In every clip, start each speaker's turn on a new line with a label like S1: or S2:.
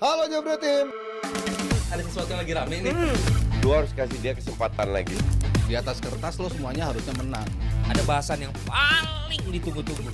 S1: Halo Jebret Tim.
S2: Ada sesuatu yang lagi rame nih.
S1: Lu harus kasih dia kesempatan lagi.
S3: Di atas kertas lo semuanya harusnya menang.
S2: Ada bahasan yang paling ditunggu-tunggu.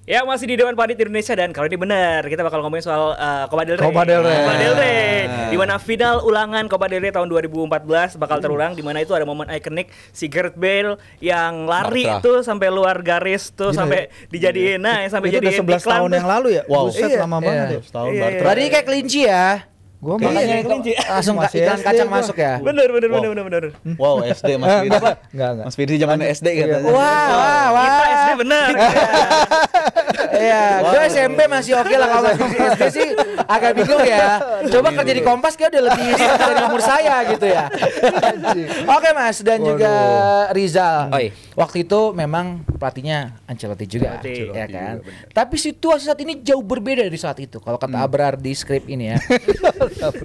S4: Ya, masih di Dewan Panit Indonesia dan kali ini benar kita bakal ngomongin soal Copa del Rey.
S5: Copa del Rey.
S4: Copa del Rey. Di mana final ulangan Copa del Rey tahun 2014 bakal terulang, di mana itu ada momen ikonik si Gareth Bale yang lari tuh sampai luar garis tuh sampai dijadiin sampai
S5: itu
S4: jadi
S5: udah 11 tahun yang lalu ya.
S3: Wow.
S5: Buset, lama banget ya.
S3: Setahun
S4: Iya,
S3: Bartra.
S5: iya.
S6: Tadi kayak kelinci ya.
S5: Gua
S6: Makanya
S5: makanya
S6: itu
S4: kelinci.
S6: langsung
S5: Masih
S6: iklan
S5: SD
S6: kacang
S5: gua.
S6: masuk ya.
S4: Bener.
S3: Wow, SD Mas Firdi.
S5: enggak.
S3: Mas Firdi zaman SD katanya.
S6: Wah.
S4: Kita SD bener.
S6: Iya, gue SMP masih oke lah, kalau di SD sih agak bingung ya. Coba kerja di Kompas kayak udah lebih dari umur saya gitu ya. Oke Mas, dan juga Rizal.
S4: Oi.
S6: Waktu itu memang pelatihnya Ancelotti juga,
S4: Ancelotti.
S6: ya kan. Tapi situasi saat ini jauh berbeda dari saat itu. Kalau kata Abrar di skrip ini ya.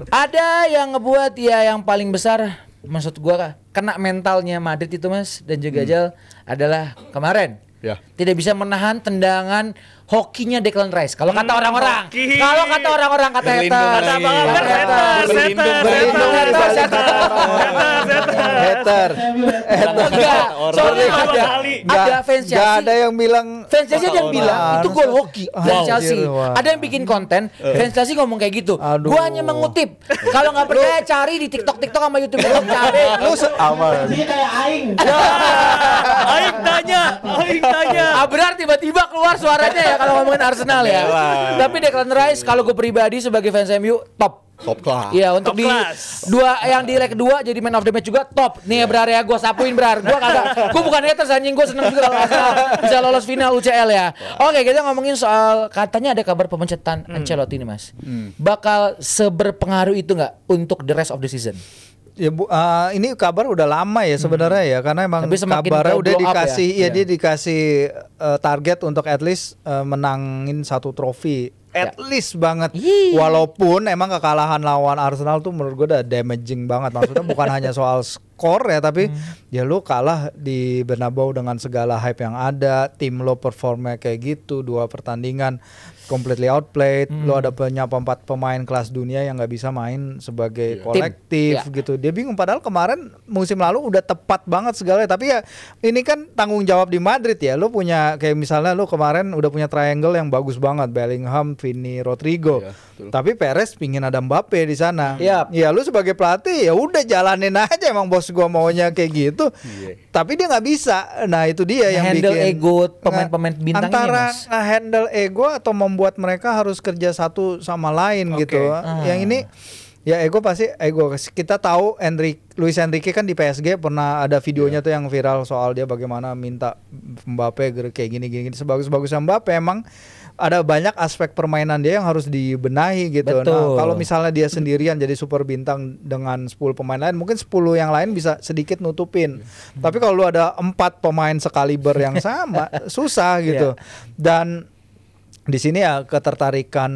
S6: Ada yang ngebuat ya yang paling besar, maksud gua kena mentalnya Madrid itu Mas, dan juga Jal adalah kemarin.
S3: Ya.
S6: Tidak bisa menahan tendangan hokinya Declan Rice. Kalau kata orang-orang,
S4: hoki.
S6: kalau kata orang-orang, kata
S3: Berlindung
S6: haters,
S3: lagi.
S4: Kata Bang Abrar,
S5: Hater.
S6: Enggak, soalnya ada fans
S5: Enggak ada
S6: Chelsea.
S5: yang bilang
S6: Fans Chelsea ada yang bilang itu gol hoki fans Chelsea.
S5: Wah.
S6: Ada yang bikin konten fans Chelsea ngomong kayak gitu.
S5: Aduh.
S6: Gua hanya mengutip. Kalau nggak percaya cari di TikTok sama YouTube lu cari.
S5: lu aman.
S4: Aing tanya.
S6: Abrar tiba-tiba keluar suaranya ya kalau ngomongin Arsenal ya. Tapi Declan Rice kalau gue pribadi sebagai fans MU top.
S3: Top class.
S6: Iya, untuk
S4: Top
S6: di
S4: class.
S6: dua yang di leg kedua jadi man of the match juga top. Nih Brar ya, gue sapuin Brar. Gue bukan haters anjing, gue seneng juga kalau Arsenal bisa lolos final UCL ya. Oke, kita ngomongin soal katanya ada kabar pemecatan Ancelotti nih Mas. Bakal seberpengaruh itu nggak untuk the rest of the season?
S5: Ya ini kabar udah lama ya sebenarnya ya, karena emang
S6: Tapi semakin
S5: kabarnya
S6: ke
S5: udah
S6: blow up
S5: dikasih
S6: ya?
S5: dia dikasih target untuk at least menangin satu trofi. At least banget. Walaupun emang kekalahan lawan Arsenal tuh menurut gue udah damaging banget. Maksudnya bukan hanya soal skor ya, tapi ya lu kalah di Bernabeu dengan segala hype yang ada, tim lo performnya kayak gitu, 2 pertandingan completely outplayed, lo ada punya 4 pemain kelas dunia yang nggak bisa main sebagai kolektif gitu. Dia bingung, padahal kemarin musim lalu udah tepat banget segalanya. Tapi ya ini kan tanggung jawab di Madrid ya. Lo punya kayak misalnya lo kemarin udah punya triangle yang bagus banget, Bellingham, Vini, Rodrigo. Tapi Perez pingin ada Mbappe di sana. Ya lu sebagai pelatih ya udah jalanin aja, emang bos gua maunya kayak gitu. Tapi dia nggak bisa. Nah itu dia yang
S6: Handle
S5: bikin
S6: ego pemain-pemain bintang ini,
S5: antara
S6: Mas.
S5: handle ego atau membuat mereka harus kerja satu sama lain gitu. Yang ini ya ego pasti ego. Kita tahu Luis Enrique kan di PSG pernah ada videonya tuh yang viral soal dia bagaimana minta Mbappe kayak gini. Sebagus-bagusnya Mbappe emang ada banyak aspek permainan dia yang harus dibenahi gitu.
S6: Betul.
S5: Nah, kalau misalnya dia sendirian jadi super bintang dengan 10 pemain lain, mungkin 10 yang lain bisa sedikit nutupin. Tapi kalau lu ada 4 pemain sekaliber yang sama, susah gitu. Dan di sini ya ketertarikan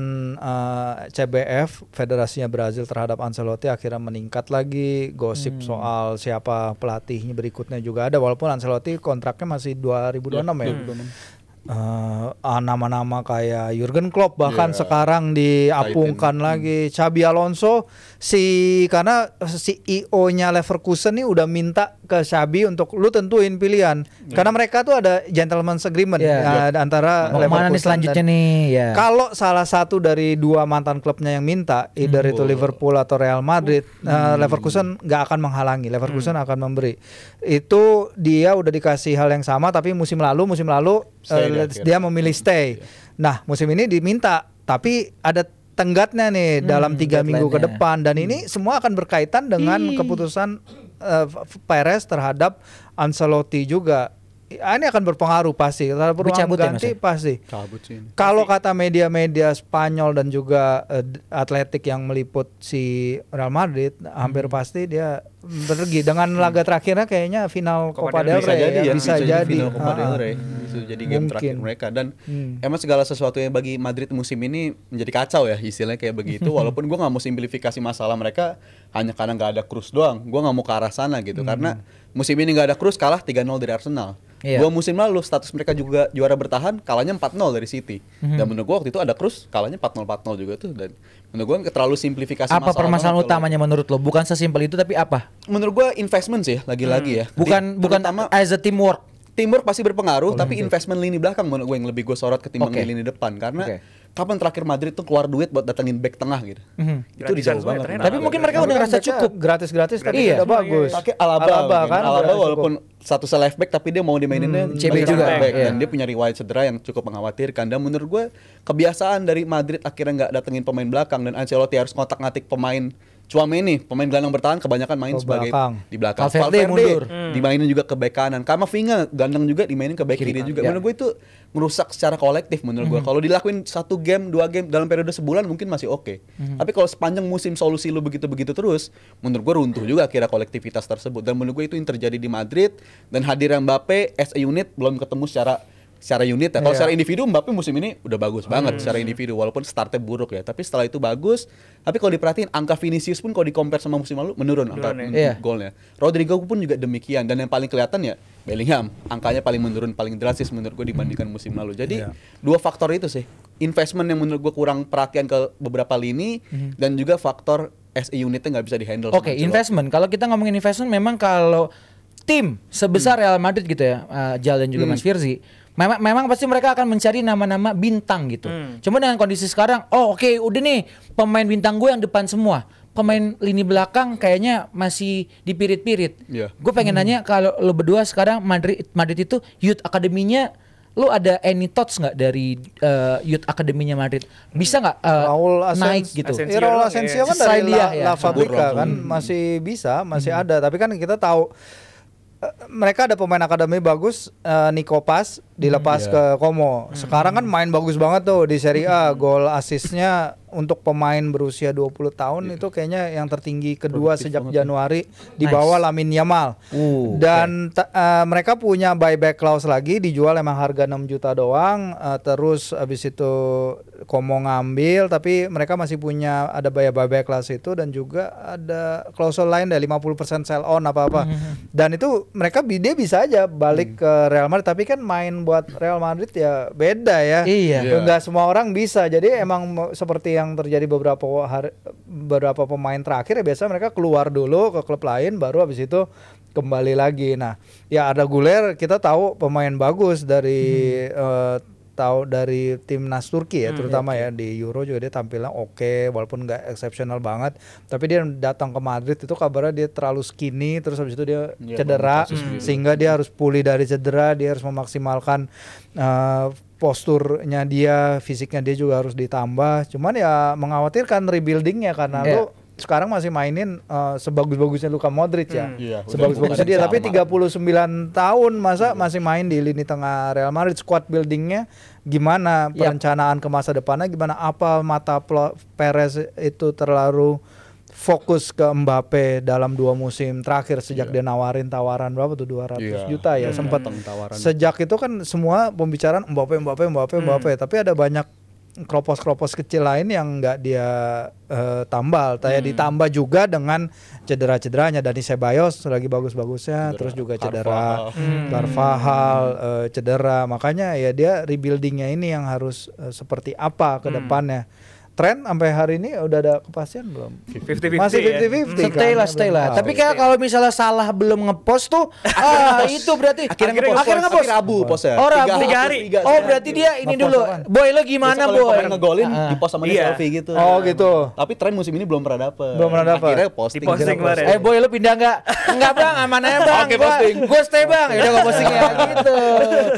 S5: CBF, Federasinya Brazil terhadap Ancelotti akhirnya meningkat lagi. Gosip soal siapa pelatihnya berikutnya juga ada, walaupun Ancelotti kontraknya masih 2026 ya. Nama-nama kayak Jurgen Klopp bahkan sekarang diapungkan lagi. Xabi Alonso karena CEO-nya Leverkusen nih udah minta ke Xabi untuk lu tentuin pilihan. Karena mereka tuh ada gentleman's agreement antara
S6: Mau kemana nih
S5: Leverkusen
S6: selanjutnya
S5: dan,
S6: nih ya.
S5: kalau salah satu dari 2 mantan klubnya yang minta, either itu Liverpool atau Real Madrid, Leverkusen nggak akan menghalangi. Leverkusen akan memberi. Itu dia udah dikasih hal yang sama, tapi musim lalu dia memilih stay. Nah musim ini diminta, tapi ada tenggatnya nih dalam 3 minggu ke depan, dan ini semua akan berkaitan dengan keputusan Perez terhadap Ancelotti juga. Ini akan berpengaruh pasti. Peluang ganti pasti. Kalau kata media-media Spanyol dan juga Atletik yang meliput si Real Madrid, hampir pasti dia Bener Gi, dengan laga terakhirnya kayaknya final Copa del
S3: Bisa
S5: Rey
S3: jadi ya,
S5: bisa jadi.
S3: final Copa del Rey. Bisa jadi game
S5: Mungkin.
S3: terakhir mereka dan emang segala sesuatu yang bagi Madrid musim ini menjadi kacau ya, istilahnya kayak begitu. Walaupun gue nggak mau simplifikasi masalah mereka hanya karena nggak ada Cruz doang. Gue nggak mau ke arah sana gitu karena musim ini nggak ada Cruz, kalah 3-0 dari Arsenal.
S6: Iya.
S3: 2 musim lalu status mereka juga juara bertahan, kalahnya 4-0 dari City. Dan menurut gue waktu itu ada Cruz, kalahnya 4-0 juga tuh. Dan menurut gue terlalu simplifikasi
S6: Apa
S3: masalah
S6: permasalahan
S3: banget kalau-
S6: utamanya menurut lo? Bukan sesimpel itu tapi apa?
S3: Menurut gue investment sih lagi-lagi ya.
S6: Bukan
S3: Terutama
S6: as a teamwork.
S3: teamwork pasti berpengaruh, tapi investment lini belakang menurut gue yang lebih gue sorot ketimbang
S6: Oke.
S3: di lini depan karena
S6: Oke.
S3: kapan terakhir Madrid tuh keluar duit buat datengin back tengah gitu. Itu
S4: Gratisan
S3: dijauh
S4: semua ya,
S3: banget.
S4: ternyata.
S6: Tapi mungkin mereka udah ngerasa cukup.
S5: Gratis-gratis tapi
S6: Iya.
S5: udah bagus.
S3: Pakai Alaba
S5: kan.
S3: Alaba
S5: udah
S3: walaupun satu left back tapi dia mau dimaininnya
S6: CB
S3: sebagai
S6: juga,
S3: right back,
S6: iya.
S3: dan dia punya riwayat cedera yang cukup mengkhawatirkan. Dan menurut gue kebiasaan dari Madrid akhirnya nggak datengin pemain belakang dan Ancelotti harus ngotak-ngatik pemain Tchouaméni, pemain gelandang bertahan kebanyakan main
S5: Ke
S3: sebagai
S5: belakang.
S3: di belakang.
S6: Valverde mundur.
S3: Dimainin juga ke bek kanan. Kamavinga gelandang juga dimainin ke bek kiri juga.
S6: Ya.
S3: Menurut gue itu merusak secara kolektif menurut gue. Kalau dilakuin 1 game, 2 game dalam periode sebulan mungkin masih oke. Tapi kalau sepanjang musim solusi lu begitu-begitu terus, menurut gue runtuh juga akhirnya kolektivitas tersebut. Dan menurut gue itu yang terjadi di Madrid dan hadirnya Mbappe as a unit belum ketemu secara unit ya. Kalau
S5: Iya.
S3: secara individu Mbappe musim ini udah bagus banget secara individu walaupun startnya buruk ya. Tapi setelah itu bagus. Tapi kalau diperhatiin angka Vinicius pun kalau di-compare sama musim lalu menurun angka
S6: Iya.
S3: golnya. Rodrigo pun juga demikian dan yang paling kelihatan ya Bellingham. Angkanya paling menurun paling drastis menurut gue dibandingkan musim lalu. Jadi dua faktor itu sih. Investment yang menurut gue kurang perhatian ke beberapa lini dan juga faktor as a unitnya nggak bisa di-handle.
S6: Oke,
S3: sama Ancelotti.
S6: investment. Kalau kita ngomongin investment, memang kalau tim sebesar Real Madrid gitu ya, Jal dan juga Mas Firzi, memang pasti mereka akan mencari nama-nama bintang gitu. Cuma dengan kondisi sekarang, oke, udah nih pemain bintang gue yang depan semua. Pemain lini belakang kayaknya masih dipirit-pirit.
S3: Iya.
S6: Gue pengen nanya kalau lo berdua sekarang Madrid itu youth akademinya, lo ada any thoughts nggak dari youth akademinya Madrid? Bisa nggak
S5: Raul
S6: naik
S5: Asensio,
S6: gitu?
S4: Asensio.
S5: Raul Asensio kan
S6: Selain
S5: dari
S6: dia,
S5: La,
S6: ya.
S5: La Fabrica
S3: Subur
S5: kan masih bisa, masih ada. Tapi kan kita tahu mereka ada pemain akademi bagus, Nico Paz dilepas ke Como. Sekarang kan main bagus banget tuh di Serie A, gol asisnya untuk pemain berusia 20 tahun itu kayaknya yang tertinggi kedua sejak Januari di bawah Lamine Yamal. Dan mereka punya buyback clause lagi, dijual emang harga 6 juta doang, terus habis itu Como ngambil, tapi mereka masih punya ada buyback clause itu dan juga ada klausul lain dari 50% sell on apa-apa. Dan itu mereka dia bisa aja balik ke Real Madrid, tapi kan main buat Real Madrid ya beda ya.
S6: Iya.
S5: Enggak semua orang bisa. Jadi emang seperti yang terjadi beberapa pemain terakhir ya biasa mereka keluar dulu ke klub lain baru habis itu kembali lagi. Nah, ya ada Güler kita tahu pemain bagus dari tahu dari timnas Turki ya terutama ya di Euro juga dia tampilnya oke walaupun nggak eksepsional banget, tapi dia datang ke Madrid itu kabarnya dia terlalu skinny terus habis itu dia cedera sehingga dia harus pulih dari cedera, dia harus memaksimalkan posturnya dia, fisiknya dia juga harus ditambah. Cuman ya mengkhawatirkan rebuildingnya karena lu sekarang masih mainin sebagus-bagusnya Luka Modric ya. Sebagus-bagusnya dia tapi 39 tahun masa masih main di lini tengah Real Madrid. Squad buildingnya gimana, perencanaan ke masa depannya gimana, apa mata Perez itu terlalu fokus ke Mbappe dalam 2 musim terakhir sejak dia nawarin tawaran berapa tuh 200 juta ya sempat. Sejak itu kan semua pembicaraan Mbappe, tapi ada banyak kropos-kropos kecil lain yang nggak dia tambal. Ditambah juga dengan cedera-cederanya. Dani Ceballos lagi bagus-bagusnya, terus juga cedera Carvajal cedera. Makanya ya dia rebuildingnya ini yang harus seperti apa ke depannya. Tren sampai hari ini udah ada kepastian belum?
S4: 50-50
S5: Masih
S4: ya.
S5: 50-50
S6: Stay lah. Tapi kayak kalau misalnya salah belum ngepost tuh, itu berarti
S3: Akhirnya ngepost. Tapi Rabu postnya.
S6: Oh, Rabu.
S4: 3 hari.
S6: Oh, berarti dia ini
S5: Ngepost
S6: dulu.
S5: apaan?
S6: Boy lo gimana,
S3: Biasa kalau
S6: Boy?
S3: pemain ngegolin di post sama dia
S4: Iya.
S3: selfie gitu.
S5: Oh gitu.
S3: Tapi tren musim ini belum pernah dapet.
S5: Belum pernah dapet.
S3: Akhirnya posting.
S4: Di-posting kemarin.
S6: Boy lo pindah enggak? Enggak, Bang, aman aja, Bang.
S3: Oke, posting.
S6: Gua stay, Bang. Ya udah gua posting ya gitu.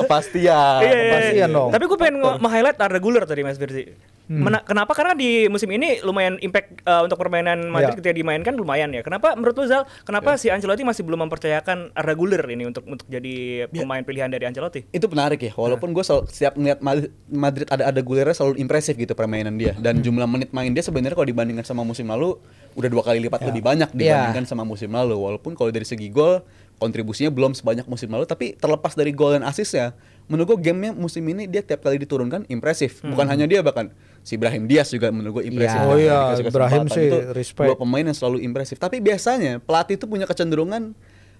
S3: Kepastian.
S4: Iya.
S5: Kepastian dong.
S4: Tapi gue pengen meng-highlight Arda Güler tadi Mas Firzi. Kenapa? Karena di musim ini lumayan impact untuk permainan Madrid ketika dimainkan lumayan ya. Kenapa menurut lu Zal? Kenapa si Ancelotti masih belum mempercayakan Arda Güler ini untuk jadi pemain pilihan dari Ancelotti?
S3: Itu menarik ya. Walaupun gue setiap ngeliat Madrid ada Güler selalu impresif gitu permainan dia, dan jumlah menit main dia sebenarnya kalau dibandingkan sama musim lalu udah 2 kali lipat lebih banyak dibandingkan sama musim lalu. Walaupun kalau dari segi gol kontribusinya belum sebanyak musim lalu, tapi terlepas dari gol dan assist-nya, menurut gue gamenya musim ini dia tiap kali diturunkan impresif. Bukan hanya dia, bahkan si Brahim Diaz juga menurut gue impresif.
S5: Oh iya, Brahim sih respect.
S3: 2 pemain yang selalu impresif. Tapi biasanya pelatih itu punya kecenderungan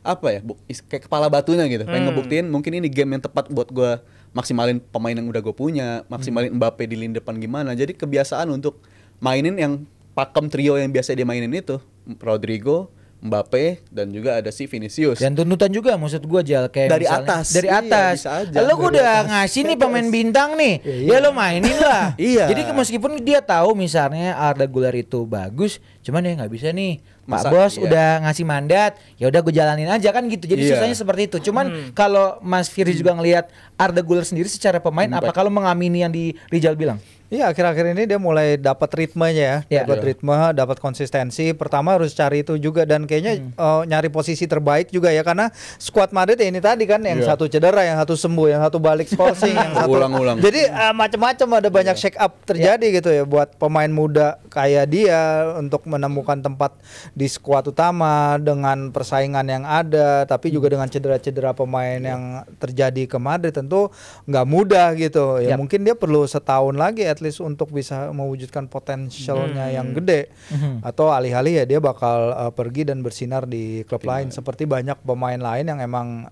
S3: apa ya, kayak kepala batunya gitu. Pengen ngebuktiin mungkin ini game yang tepat buat gue maksimalin pemain yang udah gue punya, maksimalin Mbappe di lini depan gimana. Jadi kebiasaan untuk mainin yang pakem trio yang biasa dia mainin itu, Rodrigo, Mbappe, dan juga ada si Vinicius.
S6: Dan tuntutan juga maksud gue Jal kayak
S3: dari
S6: misalnya,
S3: atas.
S6: dari atas. Lo udah ngasih nih pemain bintang nih. Ya lo mainin lah.
S3: Iya.
S6: Jadi meskipun dia tahu misalnya Arda Güler itu bagus, cuman ya nggak bisa nih. Pak Bos udah ngasih mandat, ya udah gue jalanin aja kan gitu. Jadi susahnya seperti itu. Cuman kalau Mas Firly juga ngelihat Arda Güler sendiri secara pemain, apa kalau mengamini yang di Rizal bilang?
S5: Iya, akhir-akhir ini dia mulai dapat ritmenya ya, dapat ritme, dapat konsistensi. Pertama harus cari itu juga, dan kayaknya nyari posisi terbaik juga ya, karena skuad Madrid ya ini tadi kan yang satu cedera, yang satu sembuh, yang satu balik skorsing, yang satu
S3: ulang-ulang.
S5: Jadi macam-macam ada banyak shake up terjadi gitu ya buat pemain muda kayak dia untuk menemukan tempat di skuad utama dengan persaingan yang ada, tapi juga dengan cedera-cedera pemain yang terjadi ke Madrid tentu nggak mudah gitu ya. Mungkin dia perlu setahun lagi at least untuk bisa mewujudkan potensialnya yang gede, atau alih-alih ya dia bakal pergi dan bersinar di klub lain seperti banyak pemain lain yang emang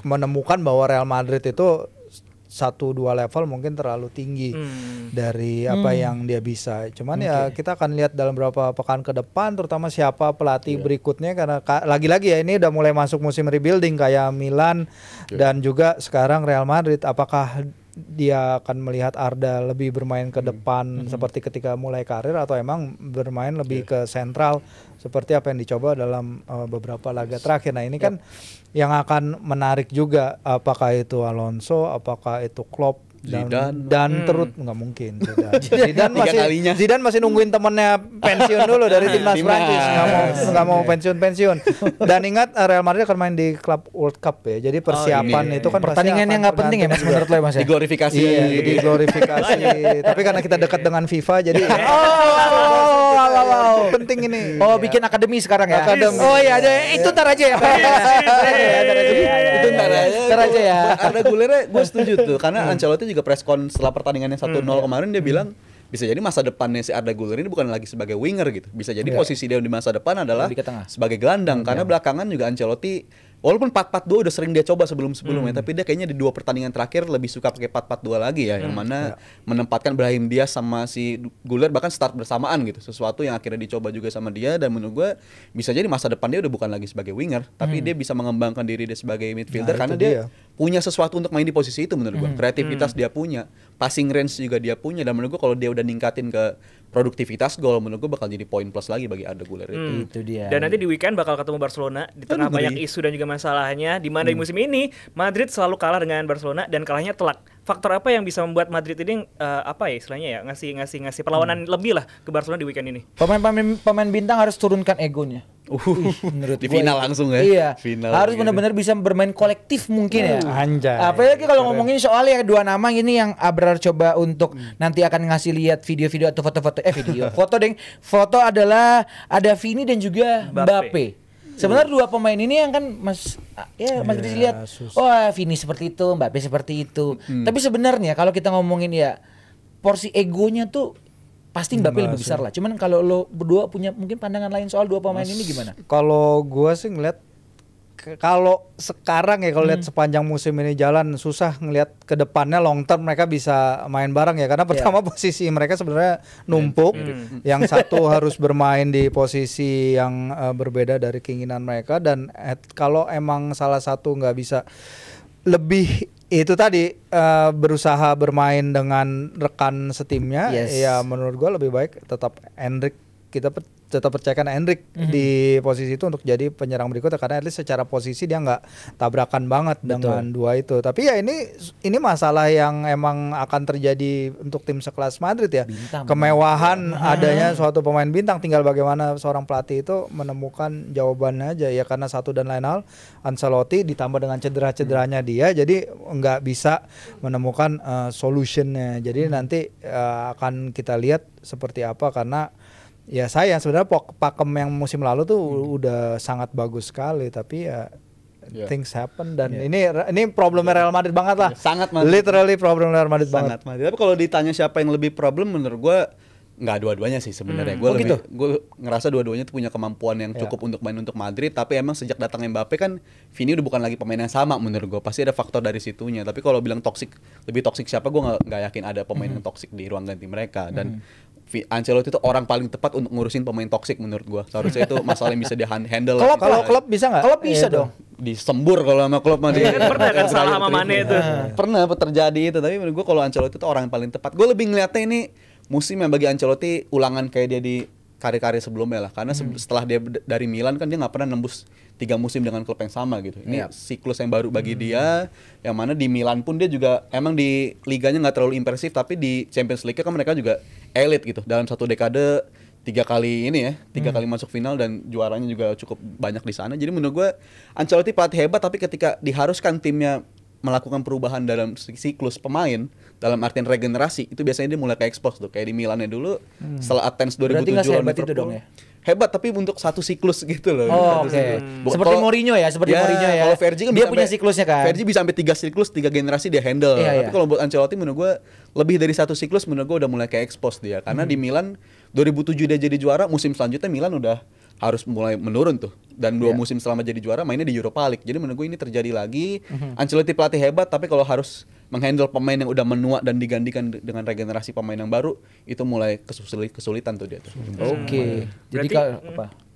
S5: menemukan bahwa Real Madrid itu 1-2 level mungkin terlalu tinggi dari apa yang dia bisa. Cuman ya kita akan lihat dalam beberapa pekan ke depan terutama siapa pelatih berikutnya, karena lagi-lagi ya ini udah mulai masuk musim rebuilding kayak Milan dan juga sekarang Real Madrid. Apakah dia akan melihat Arda lebih bermain ke depan seperti ketika mulai karir, atau emang bermain lebih ke sentral seperti apa yang dicoba dalam beberapa laga terakhir. Nah ini kan yang akan menarik juga, apakah itu Alonso, apakah itu Klopp, dan terus nggak mungkin Zidane masih nungguin temennya pensiun dulu dari timnas Prancis, nggak mau pensiun. Dan ingat Real Madrid akan main di Club World Cup ya, jadi persiapan itu kan
S6: pertandingan yang nggak penting ya Mas menurut lo Mas ya?
S3: Diglorifikasi.
S5: Diglorifikasi. Tapi karena kita dekat dengan FIFA jadi penting ini.
S6: Oh bikin akademi sekarang ya?
S5: Akademi.
S6: Oh iya ada, itu ntar aja ya.
S3: Itu ntar aja
S6: ya.
S3: Karena Gülernya gue setuju tuh, karena Ancelotti juga preskon setelah pertandingan yang 1-0 kemarin dia bilang bisa jadi masa depannya si Arda Güler ini bukan lagi sebagai winger gitu. Bisa jadi posisi dia di masa depan adalah sebagai gelandang, karena belakangan juga Ancelotti walaupun 4-4-2 udah sering dia coba sebelum-sebelumnya, tapi dia kayaknya di 2 pertandingan terakhir lebih suka pakai 4-4-2 lagi ya, yang mana menempatkan Brahim Diaz sama si Güler bahkan start bersamaan gitu. Sesuatu yang akhirnya dicoba juga sama dia, dan menurut gue bisa jadi masa depan dia udah bukan lagi sebagai winger, tapi dia bisa mengembangkan diri dia sebagai midfielder, karena dia punya sesuatu untuk main di posisi itu menurut gue. Kreativitas dia punya, passing range juga dia punya, dan menurut gue kalau dia udah ningkatin ke produktivitas gol, menurut gue bakal jadi poin plus lagi bagi Arda Güler itu.
S6: Itu dia.
S4: Dan nanti di weekend bakal ketemu Barcelona di tengah banyak isu dan juga masalahnya, di mana di musim ini Madrid selalu kalah dengan Barcelona dan kalahnya telak. Faktor apa yang bisa membuat Madrid ini apa ya istilahnya ya, ngasih perlawanan lebih lah ke Barcelona di weekend ini?
S6: Pemain bintang harus turunkan egonya. Menurut
S3: di final langsung ya.
S6: Iya.
S3: Final
S6: harus benar-benar bisa bermain kolektif mungkin ya.
S5: Anjay.
S6: Apalagi kalau ngomongin soal ya 2 nama ini yang Abrar coba untuk nanti akan ngasih lihat video-video atau foto-foto foto adalah ada Vini dan juga Mbappe. Sebenarnya 2 pemain ini yang kan Mas Rizky lihat, Vini seperti itu, Mbappe seperti itu. Tapi sebenarnya kalau kita ngomongin ya porsi egonya tuh pasti Mbappe lebih besar lah. Cuman kalau lo berdua punya mungkin pandangan lain soal 2 pemain ini gimana?
S5: Kalau gua sih ngeliat kalau sekarang ya, kalau lihat sepanjang musim ini jalan, susah ngelihat ke depannya long term mereka bisa main bareng ya, karena pertama posisi mereka sebenarnya numpuk. Yang satu harus bermain di posisi yang berbeda dari keinginan mereka, dan kalau emang salah satu nggak bisa lebih itu tadi berusaha bermain dengan rekan setimnya, ya menurut gua lebih baik tetap Endrick. Kita tetap percayakan Endrick di posisi itu untuk jadi penyerang berikutnya, karena at least secara posisi dia nggak tabrakan banget dengan dua itu. Tapi ya ini masalah yang emang akan terjadi untuk tim sekelas Madrid ya.
S6: Bintang,
S5: kemewahan adanya suatu pemain bintang, tinggal bagaimana seorang pelatih itu menemukan jawabannya aja ya, karena satu dan lain hal Ancelotti ditambah dengan cedera-cederanya dia, jadi nggak bisa menemukan solutionnya. Jadi nanti akan kita lihat seperti apa, karena ya sayang sebenarnya pakem yang musim lalu tuh udah sangat bagus sekali, tapi ya things happen dan ini problemnya Real Madrid banget lah.
S3: Sangat Madrid.
S5: Literally problem Real Madrid
S3: Sangat
S5: banget.
S3: Madrid. Tapi kalau ditanya siapa yang lebih problem, menurut gue nggak dua-duanya sih sebenarnya. Gue ngerasa dua-duanya tuh punya kemampuan yang cukup untuk main untuk Madrid. Tapi emang sejak datang Mbappe kan Vini udah bukan lagi pemain yang sama menurut gue. Pasti ada faktor dari situnya. Tapi kalau bilang lebih toksik siapa, gue nggak yakin ada pemain yang toksik di ruang ganti mereka. Dan Ancelotti itu orang paling tepat untuk ngurusin pemain toksik menurut gua. Seharusnya itu masalah yang bisa dia handle.
S5: Kalau klub bisa nggak?
S6: Klub bisa dong.
S3: Disembur kalau sama klub mah dia.
S4: Kan pernah kan salah sama Mane itu.
S3: Pernah terjadi itu, tapi menurut gua kalau Ancelotti itu orang yang paling tepat. Gua lebih ngeliatnya ini musim yang bagi Ancelotti ulangan kayak dia di karir-karir sebelumnya lah, karena setelah dia dari Milan kan dia nggak pernah nembus 3 musim dengan klub yang sama gitu. Ini siklus yang baru bagi dia, yang mana di Milan pun dia juga emang di liganya nggak terlalu impresif, tapi di Champions League kan mereka juga elit gitu. Dalam satu dekade 3 kali ini ya, 3 kali masuk final dan juaranya juga cukup banyak di sana. Jadi menurut gue Ancelotti pelatih hebat, tapi ketika diharuskan timnya melakukan perubahan dalam siklus pemain, dalam artian regenerasi, itu biasanya dia mulai ke expose tuh, kayak di Milannya dulu setelah Athens 2007 lawan Liverpool.
S6: Dong ya?
S3: Hebat tapi untuk satu siklus gitu loh.
S6: Oke. Seperti Mourinho ya, Mourinho ya.
S3: Kalau Fergie kan
S6: dia punya siklusnya kan.
S3: Fergie bisa sampai 3 siklus, 3 generasi dia handle. Tapi kalau buat Ancelotti menurut gue lebih dari satu siklus, menurut gue udah mulai kayak expose dia. Karena di Milan 2007 dia jadi juara, musim selanjutnya Milan udah harus mulai menurun tuh. Dan 2 musim selama jadi juara mainnya di Europa League. Jadi menurut gue ini terjadi lagi. Ancelotti pelatih hebat, tapi kalau harus menghandle pemain yang udah menua dan digantikan dengan regenerasi pemain yang baru, itu mulai kesulitan tuh dia tuh.
S6: Oke. Jadi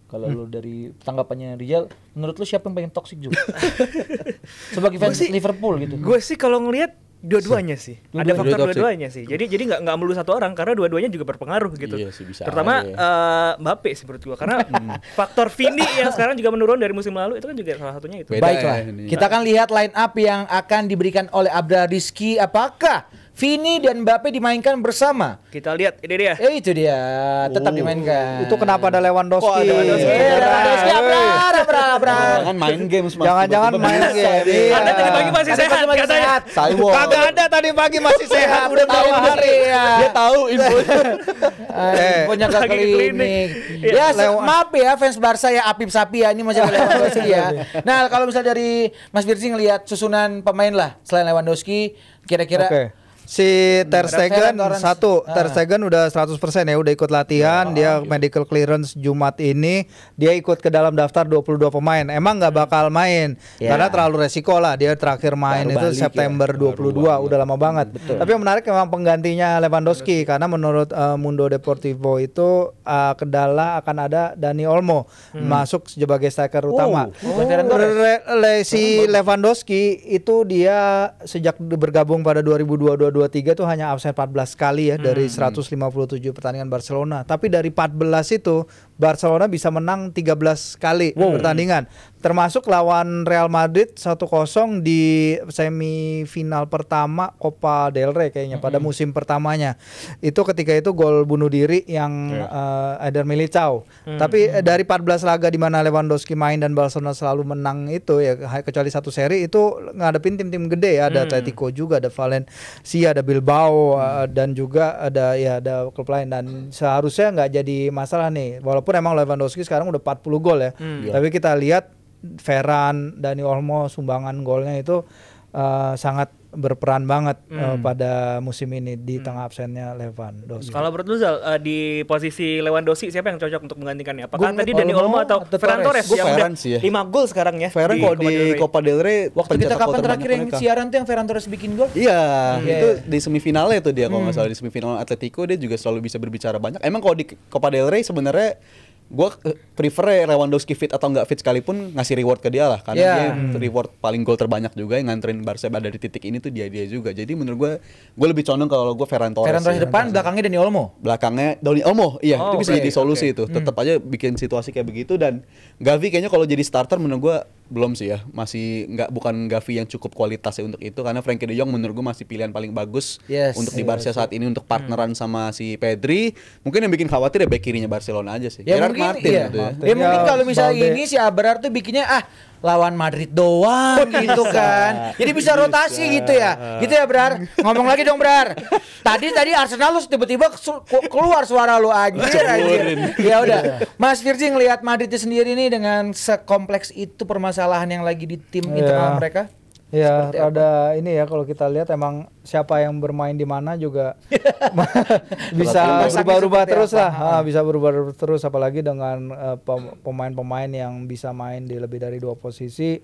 S6: kalau lu dari tanggapannya Rizal, menurut lu siapa yang paling toksik juga? Sebagai fans Liverpool gitu.
S4: Gue sih kalau ngelihat dua-duanya sih. Ada faktor dua-duanya sih. Jadi nggak melulu satu orang, karena dua-duanya juga berpengaruh gitu.
S3: Iya sih, bisa
S4: terutama Mbappe sih menurut gua, karena faktor Vini yang sekarang juga menurun dari musim lalu itu kan juga salah satunya itu.
S6: Baiklah, kita akan lihat line up yang akan diberikan oleh Abra Rizky. Apakah Vini dan Mbappe dimainkan bersama?
S4: Kita lihat, ini dia.
S6: Itu dia, tetap dimainkan.
S5: Itu kenapa ada Lewandowski?
S6: Lewandowski, Abra.
S3: Jangan main games, Mas.
S5: Jangan-jangan main game.
S4: Anda tadi pagi masih sehat katanya.
S5: Kagak ada tadi pagi masih sehat, udah tahu hari ya.
S3: Dia tahu info.
S6: Infonya ke klinik. Ya, maaf ya fans Barca ya, Apip Sapi ya, ini masih ada Lewandowski ya. Nah, kalau misalnya dari Mas Birsi ngelihat susunan pemain lah selain Lewandowski, kira-kira
S5: si Ter Stegen Ter Stegen udah 100% ya, udah ikut latihan, dia medical clearance Jumat ini, dia ikut ke dalam daftar 22 pemain. Emang nggak bakal main karena terlalu resiko lah, dia terakhir main itu September 22, udah lama banget. Tapi yang menarik memang penggantinya Lewandowski, karena menurut Mundo Deportivo itu akan ada Dani Olmo masuk sebagai striker utama. Si Lewandowski itu dia sejak bergabung pada 2022-23 tuh hanya absen 14 kali ya dari 157 pertandingan Barcelona. Tapi dari 14 itu Barcelona bisa menang 13 kali pertandingan. Termasuk lawan Real Madrid 1-0 di semifinal pertama Copa del Rey kayaknya pada musim pertamanya. Itu ketika itu gol bunuh diri yang Eder Militao. Tapi dari 14 laga di mana Lewandowski main dan Barcelona selalu menang itu ya, kecuali satu seri itu ngadepin tim-tim gede ya, ada Atletico juga, ada Valencia, ada Bilbao, dan juga ada klub lain, dan seharusnya nggak jadi masalah nih. Walaupun emang Lewandowski sekarang udah 40 gol ya. Tapi kita lihat Ferran, Dani Olmo sumbangan golnya itu sangat berperan banget pada musim ini di tengah absennya Lewandowski.
S4: Kalau menurut lu Zal, di posisi Lewandowski siapa yang cocok untuk menggantikannya? Apakah tadi Dani Olmo atau Ferran Torres yang udah 5 gol sekarang ya?
S3: Ferran kok di Copa del Rey.
S6: Waktu kita kapan terakhir yang siaran tuh yang Ferran Torres bikin gol?
S3: Iya, itu di semifinalnya itu dia kalau nggak salah, di semifinal Atletico dia juga selalu bisa berbicara banyak. Emang kalau di Copa del Rey sebenarnya Gue prefer Lewandowski fit atau nggak fit sekalipun ngasih reward ke dia lah, karena
S6: Yeah.
S3: dia reward paling gol terbanyak juga yang nganterin Barca ada di titik ini tuh dia juga. Jadi menurut gue lebih condong kalau gue Ferran Torres.
S6: Ferran Torres
S3: sih.
S6: depan, belakangnya Dani Olmo.
S3: Belakangnya Dani Olmo, iya
S4: Oh,
S3: itu bisa
S4: oke,
S3: jadi solusi
S4: oke.
S3: itu. Tetap aja bikin situasi kayak begitu, dan Gavi kayaknya kalau jadi starter menurut gue belum sih ya, masih bukan Gavi yang cukup kualitasnya untuk itu, karena Frenkie de Jong menurut gue masih pilihan paling bagus
S6: Yes.
S3: untuk di Barca saat ini untuk partneran sama si Pedri. Mungkin yang bikin khawatir ya back kirinya Barcelona aja sih.
S6: Ya
S3: Gerard
S6: mungkin
S3: Martin
S6: iya.
S3: gitu ya.
S6: Ya mungkin
S5: Ya,
S6: kalau misalnya
S5: Balde.
S6: ini si Abrar tuh bikinnya lawan Madrid doang gitu kan. Jadi bisa rotasi gitu ya. Gitu ya Brar. Ngomong lagi dong Brar. Tadi Arsenal lu tiba-tiba keluar suara lu anjir. Ya udah. Mas Virgi ngelihat Madridnya sendiri nih dengan sekompleks itu permasalahan yang lagi di tim internal mereka.
S5: Ya,
S6: Seperti apa?
S5: ada ini ya kalau kita lihat emang siapa yang bermain di mana juga bisa
S6: Masaknya
S5: berubah-ubah
S6: seperti
S5: terus
S6: apa?
S5: lah. Bisa berubah terus apalagi dengan pemain-pemain yang bisa main di lebih dari 2 posisi.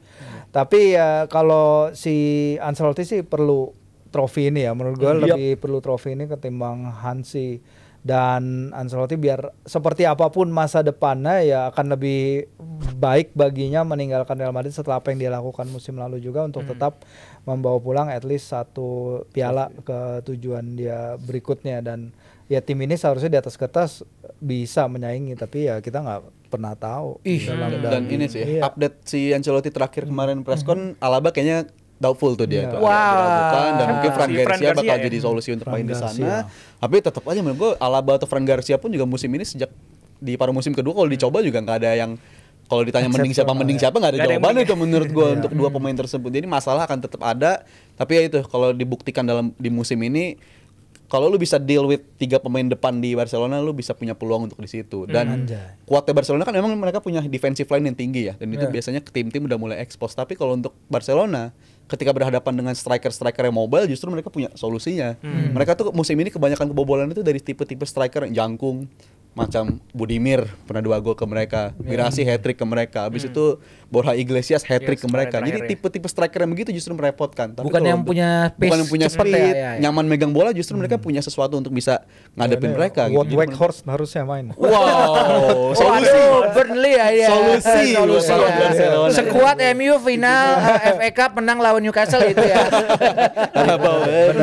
S5: Tapi ya kalau si Ancelotti sih perlu trofi ini ya. Menurut gue lebih perlu trofi ini ketimbang Hansi. Dan Ancelotti biar seperti apapun masa depannya ya akan lebih baik baginya meninggalkan Real Madrid setelah apa yang dia lakukan musim lalu juga untuk tetap membawa pulang at least 1 piala ke tujuan dia berikutnya. Dan ya tim ini seharusnya di atas kertas bisa menyaingi, tapi ya kita nggak pernah tahu.
S3: Dan ini sih
S5: Iya.
S3: update si Ancelotti terakhir kemarin preskon, Alaba kayaknya doubtful tuh dia.
S5: Iya.
S3: Tuh, agak diragukan, dan mungkin
S4: Si
S3: Fran
S4: Fran
S3: Garcia
S4: Garcia
S3: bakal
S4: ya.
S3: jadi solusi untuk
S5: Fran
S3: main di
S5: Garcia.
S3: sana. Tapi tetap aja menurut gue Alaba atau Fran Garcia pun juga musim ini sejak di paruh musim kedua kalau dicoba juga nggak ada yang, kalau ditanya mending siapa nggak ada
S4: Nggak ada yang
S3: jawabannya
S4: mending.
S3: tuh menurut gue untuk dua pemain tersebut. Jadi masalah akan tetap ada. Tapi ya itu kalau dibuktikan di musim ini, kalau lu bisa deal with 3 pemain depan di Barcelona, lu bisa punya peluang untuk di situ. Dan kuatnya Barcelona kan memang mereka punya defensive line yang tinggi ya, dan itu biasanya tim-tim udah mulai expose. Tapi kalau untuk Barcelona, ketika berhadapan dengan striker-striker yang mobile, justru mereka punya solusinya. Mereka tuh musim ini kebanyakan kebobolan itu dari tipe-tipe striker yang jangkung, macam Budimir pernah 2 gol ke mereka, Mirasi hat-trick ke mereka, habis itu Borja Iglesias hat-trick
S4: Yes,
S3: ke mereka.
S4: kemarin
S3: Jadi
S4: terakhir ya.
S3: tipe-tipe striker yang begitu justru merepotkan. Tapi
S6: Bukan
S3: kalau
S6: yang
S3: untuk-
S6: punya pace
S3: bukan yang punya
S6: cepet
S3: speed,
S6: ya, ya.
S3: nyaman megang bola, justru mereka punya sesuatu untuk bisa ngadepin mereka.
S5: Wout
S3: Jadi
S5: Weghorst harusnya main.
S3: Wow, solusi.
S6: Waduh, Burnley ya.
S3: Solusi
S6: Solusi
S3: buat
S6: ya.
S3: Barcelona.
S6: Sekuat MU final FA Cup menang lawan Newcastle itu ya.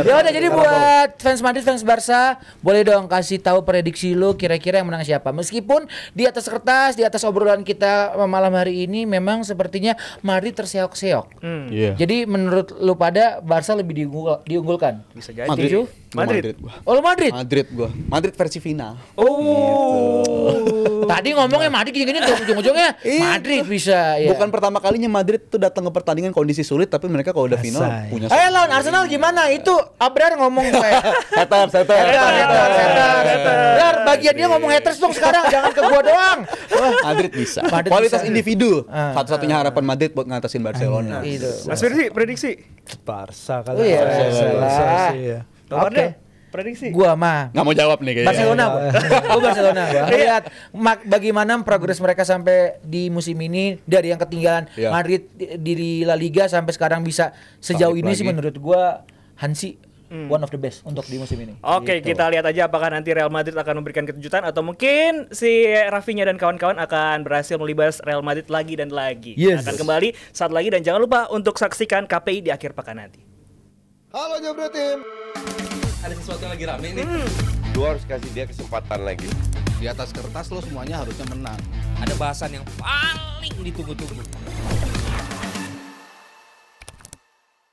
S6: Ya udah, jadi buat fans Madrid, fans Barca, boleh dong kasih tahu prediksi lu kira-kira yang menang siapa. Meskipun di atas kertas, di atas obrolan kita malam hari ini memang sepertinya Madrid terseok-seok.
S3: Iya.
S6: Jadi menurut lu pada Barca lebih diunggulkan?
S4: Bisa jadi.
S3: Madrid.
S6: Setuju?
S4: Madrid.
S3: Gua.
S6: Oh, lu Madrid.
S3: Madrid gua. Madrid versi final.
S6: Tadi ngomongnya Madrid gini-gini tuh ujung-ujungnya Madrid bisa ya.
S3: Bukan pertama kalinya Madrid tuh datang ke pertandingan kondisi sulit, tapi mereka kalau udah final
S5: Asai.
S3: punya
S6: Ayo lawan Arsenal gimana? Itu Abrar ngomong gue.
S3: setter.
S6: Brar, bagian dia ngomong haters dong sekarang, jangan ke gua doang.
S3: Madrid bisa.
S6: Madrid
S3: Kualitas
S6: bisa.
S3: individu satu-satunya harapan Madrid buat ngatasin Barcelona.
S6: Itu.
S4: Mas Firzi, prediksi.
S5: Barca kali.
S6: Oh iya,
S5: Barca
S6: Barca.
S5: sih, ya.
S4: Bang
S6: Oke.
S4: Arda, prediksi.
S6: Gua mah
S3: Nggak mau jawab nih kayaknya.
S6: Barcelona, gua Barcelona. Lihat bagaimana progres mereka sampai di musim ini dari yang ketinggalan
S3: Iya.
S6: Madrid di La Liga sampai sekarang bisa sejauh
S3: Balik
S6: ini sih
S3: lagi.
S6: menurut gua Hansi one of the best untuk di musim ini.
S4: Oke,
S6: Gitu.
S4: kita lihat aja apakah nanti Real Madrid akan memberikan kejutan atau mungkin si Rafinha dan kawan-kawan akan berhasil melibas Real Madrid lagi dan lagi.
S5: Yes.
S4: Akan kembali saat lagi, dan jangan lupa untuk saksikan KPI di akhir pekan nanti.
S1: Halo Jebret Tim.
S2: Ada sesuatu yang lagi rame nih.
S1: Lu harus kasih dia kesempatan lagi.
S7: Di atas kertas lo semuanya harusnya menang.
S2: Ada bahasan yang paling ditunggu-tunggu.